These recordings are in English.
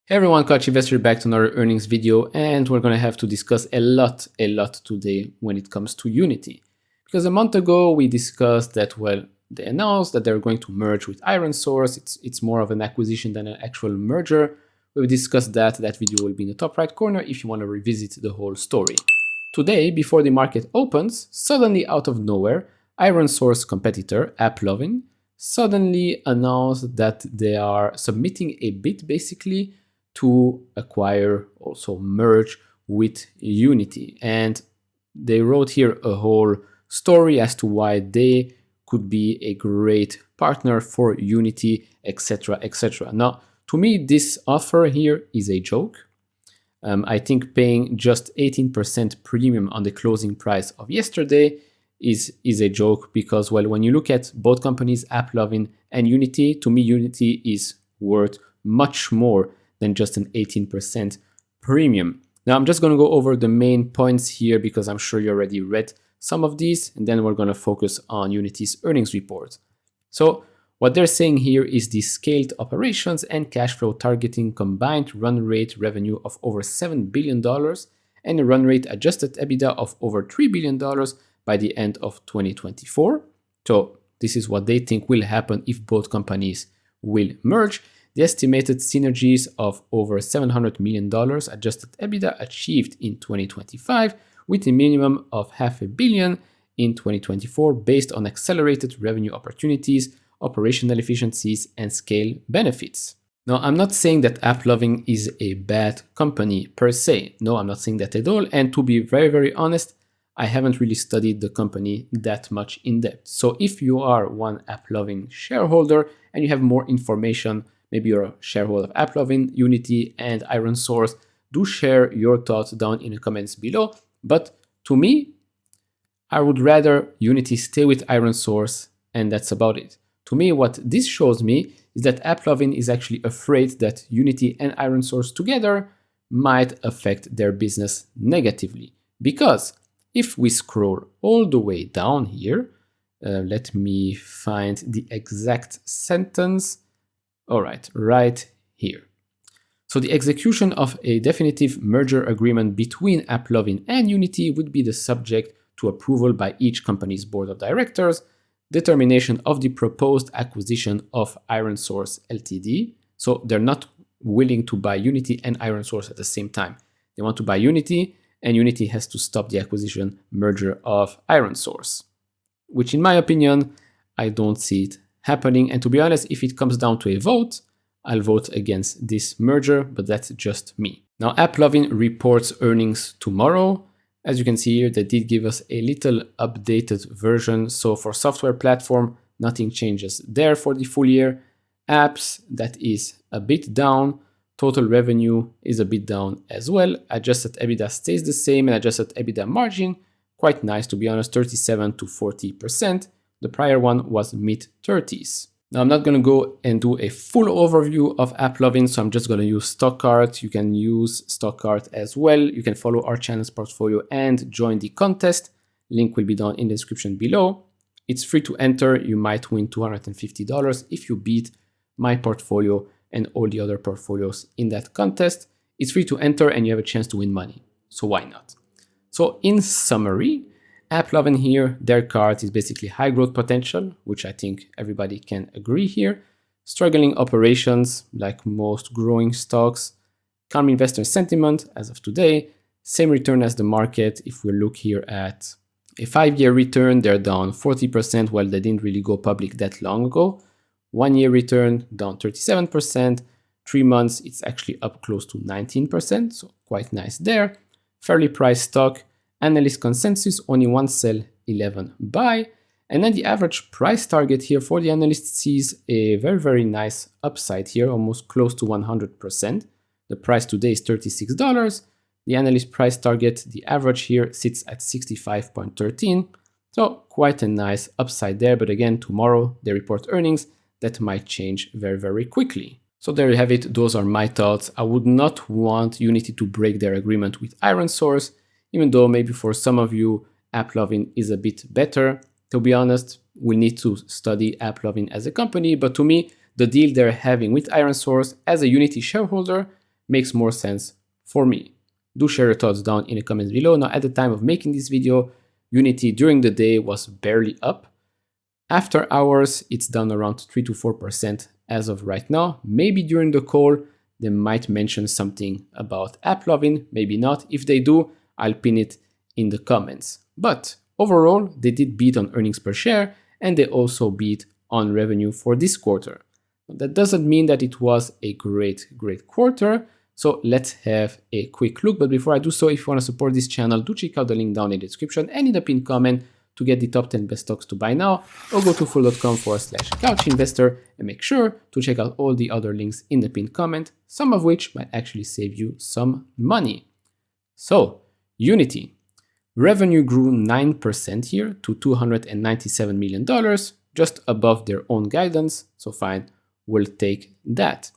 Hey everyone, Coach Investor back to another earnings video, and we're going to have to discuss a lot today when it comes to Unity. Because a month ago we discussed that, well, they announced that they're going to merge with ironsource. It's more of an acquisition than an actual merger. We discussed that. That video will be in the top right corner if you want to revisit the whole story. Today, before the market opens, suddenly out of nowhere, ironsource competitor AppLovin suddenly announced that they are submitting a bid basically to acquire, also merge with Unity. And they wrote here a whole story as to why they could be a great partner for Unity, etc., etc. Now, to me, this offer here is a joke. I think paying just 18% premium on the closing price of yesterday is a joke because, well, when you look at both companies, AppLovin and Unity, to me, Unity is worth much more than just an 18% premium. Now, I'm just going to go over the main points here because I'm sure you already read some of these, and then we're going to focus on Unity's earnings report. So what they're saying here is the scaled operations and cash flow targeting combined run rate revenue of over $7 billion and a run rate adjusted EBITDA of over $3 billion by the end of 2024. So this is what they think will happen if both companies will merge. The estimated synergies of over $700 million adjusted EBITDA achieved in 2025 with a minimum of $500 million in 2024 based on accelerated revenue opportunities, operational efficiencies, and scale benefits. Now, I'm not saying that AppLovin is a bad company per se. No, I'm not saying that at all. And to be very, very honest, I haven't really studied the company that much in depth. So if you are one AppLovin shareholder and you have more information, maybe you're a shareholder of AppLovin, Unity, and ironsource, do share your thoughts down in the comments below. But to me, I would rather Unity stay with ironsource, and that's about it. To me, what this shows me is that AppLovin is actually afraid that Unity and ironsource together might affect their business negatively. Because if we scroll all the way down here, let me find the exact sentence. All right, right here. So the execution of a definitive merger agreement between AppLovin and Unity would be the subject to approval by each company's board of directors, determination of the proposed acquisition of ironsource Ltd. So they're not willing to buy Unity and ironsource at the same time. They want to buy Unity, and Unity has to stop the acquisition merger of ironsource, which in my opinion, I don't see it happening. And to be honest, if it comes down to a vote, I'll vote against this merger, but that's just me. Now, AppLovin reports earnings tomorrow. As you can see here, they did give us a little updated version. So for software platform, nothing changes there for the full year. Apps, that is a bit down. Total revenue is a bit down as well. Adjusted EBITDA stays the same, and adjusted EBITDA margin, quite nice to be honest, 37 to 40%. The prior one was mid-30s. Now, I'm not going to go and do a full overview of AppLovin, so I'm just going to use StockCart. You can use StockCart as well. You can follow our channel's portfolio and join the contest. Link will be down in the description below. It's free to enter. You might win $250 if you beat my portfolio and all the other portfolios in that contest. It's free to enter and you have a chance to win money. So why not? So in summary, AppLovin here, their card is basically high growth potential, which I think everybody can agree here. Struggling operations, like most growing stocks. Calm investor sentiment as of today. Same return as the market. If we look here at a 5-year return, they're down 40%, while they didn't really go public that long ago. 1-year return, down 37%. 3 months, it's actually up close to 19%, so quite nice there. Fairly priced stock. Analyst consensus, only 1 sell, 11 buy. And then the average price target here for the analyst sees a very, very nice upside here, almost close to 100%. The price today is $36. The analyst price target, the average here sits at 65.13. So quite a nice upside there. But again, tomorrow they report earnings that might change very, very quickly. So there you have it. Those are my thoughts. I would not want Unity to break their agreement with ironsource, even though maybe for some of you, AppLovin is a bit better. To be honest, we need to study AppLovin as a company, but to me, the deal they're having with ironsource as a Unity shareholder makes more sense for me. Do share your thoughts down in the comments below. Now, at the time of making this video, Unity during the day was barely up. After hours, it's down around 3 to 4% as of right now. Maybe during the call, they might mention something about AppLovin, maybe not. If they do, I'll pin it in the comments. But overall, they did beat on earnings per share, and they also beat on revenue for this quarter. That doesn't mean that it was a great quarter. So let's have a quick look. But before I do so, if you want to support this channel, do check out the link down in the description and in the pinned comment to get the top 10 best stocks to buy now, or go to full.com/couchinvestor and make sure to check out all the other links in the pinned comment, some of which might actually save you some money. So, Unity. Revenue grew 9% here to $297 million, just above their own guidance, so fine, we'll take that.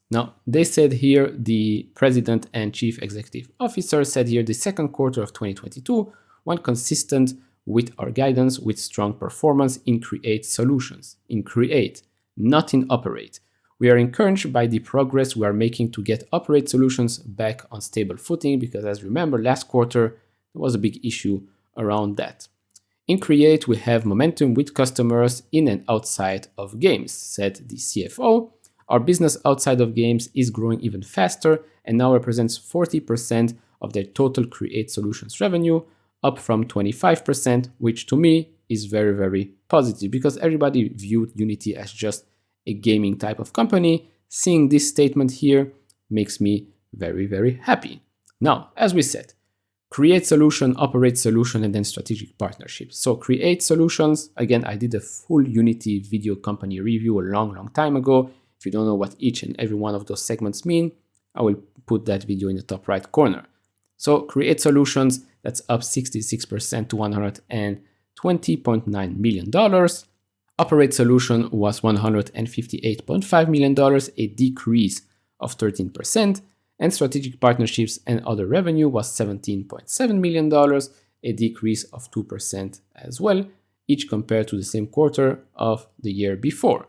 Now, they said here, the president and chief executive officer said here, the second quarter of 2022 went consistent with our guidance with strong performance in Create solutions. In Create, not in Operate. We are encouraged by the progress we are making to get Operate solutions back on stable footing because, as you remember, last quarter there was a big issue around that. In Create, we have momentum with customers in and outside of games, said the CFO. Our business outside of games is growing even faster and now represents 40% of their total Create solutions revenue, up from 25%, which to me is very positive because everybody viewed Unity as just a gaming type of company. Seeing this statement here makes me very happy. Now, as we said, Create solution, Operate solution, and then strategic partnerships. So Create solutions, again, I did a full Unity video company review a long time ago. If you don't know what each and every one of those segments mean, I will put that video in the top right corner. So Create solutions, that's up 66% to $120.9 million. Operate solution was $158.5 million, a decrease of 13%. And strategic partnerships and other revenue was $17.7 million, a decrease of 2% as well, each compared to the same quarter of the year before.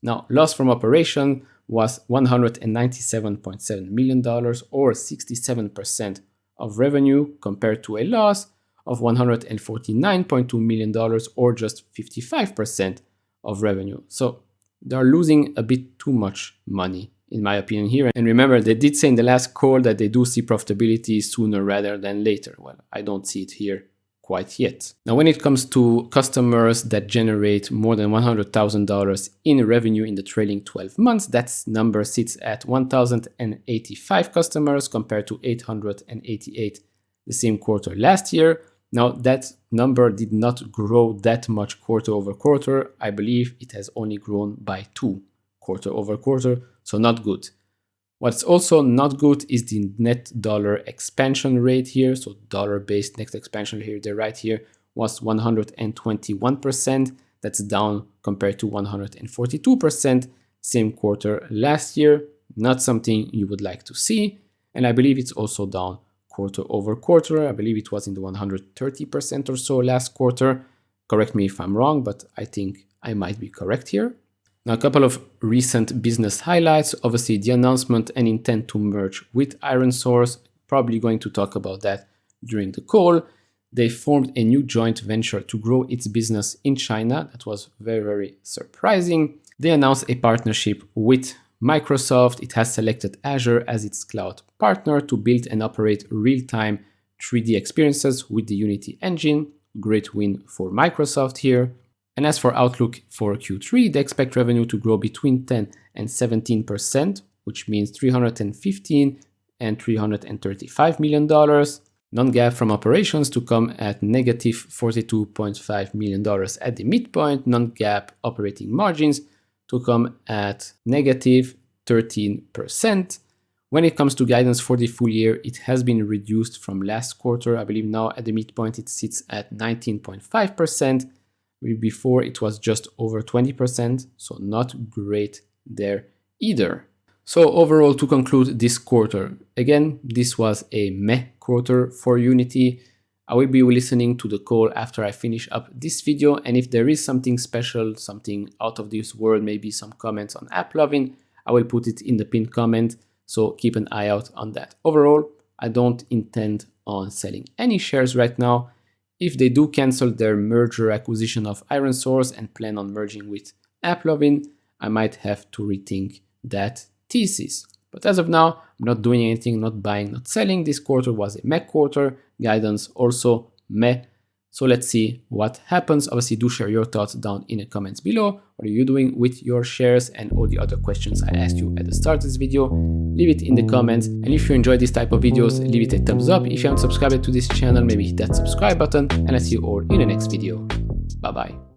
Now, loss from operation was $197.7 million, or 67% of revenue, compared to a loss of $149.2 million, or just 55% of revenue. So they are losing a bit too much money, in my opinion here. And remember, they did say in the last call that they do see profitability sooner rather than later. Well, I don't see it here quite yet. Now, when it comes to customers that generate more than $100,000 in revenue in the trailing 12 months, that number sits at 1,085 customers compared to 888 the same quarter last year. Now, that number did not grow that much quarter over quarter. I believe it has only grown by 2 quarter over quarter, so not good. What's also not good is the net dollar expansion rate here. So dollar-based net expansion here, they're right here, was 121%. That's down compared to 142% same quarter last year. Not something you would like to see. And I believe it's also down quarter over quarter. I believe it was in the 130% or so last quarter. Correct me if I'm wrong, but I think I might be correct here. Now, a couple of recent business highlights. Obviously, the announcement and intent to merge with ironsource. Probably going to talk about that during the call. They formed a new joint venture to grow its business in China. That was very surprising. They announced a partnership with Microsoft. It has selected Azure as its cloud partner to build and operate real-time 3D experiences with the Unity engine. Great win for Microsoft here. And as for outlook for Q3, they expect revenue to grow between 10 and 17%, which means $315 and $335 million. Non-GAAP from operations to come at negative $42.5 million at the midpoint. Non-GAAP operating margins to come at negative 13%. When it comes to guidance for the full year, it has been reduced from last quarter. I believe now at the midpoint it sits at 19.5%. Before it was just over 20%, so not great there either. So overall, to conclude this quarter, again, this was a meh quarter for Unity. I will be listening to the call after I finish up this video, and if there is something special, something out of this world, maybe some comments on AppLovin, I will put it in the pinned comment So keep an eye out on that. Overall, I don't intend on selling any shares right now. If they do cancel their merger acquisition of ironsource and plan on merging with AppLovin, I might have to rethink that thesis. But as of now, I'm not doing anything, not buying, not selling. This quarter was a meh quarter, guidance also meh. So let's see what happens. Obviously, do share your thoughts down in the comments below. What are you doing with your shares and all the other questions I asked you at the start of this video? Leave it in the comments. And if you enjoy this type of videos, leave it a thumbs up. If you haven't subscribed to this channel, maybe hit that subscribe button. And I'll see you all in the next video. Bye bye.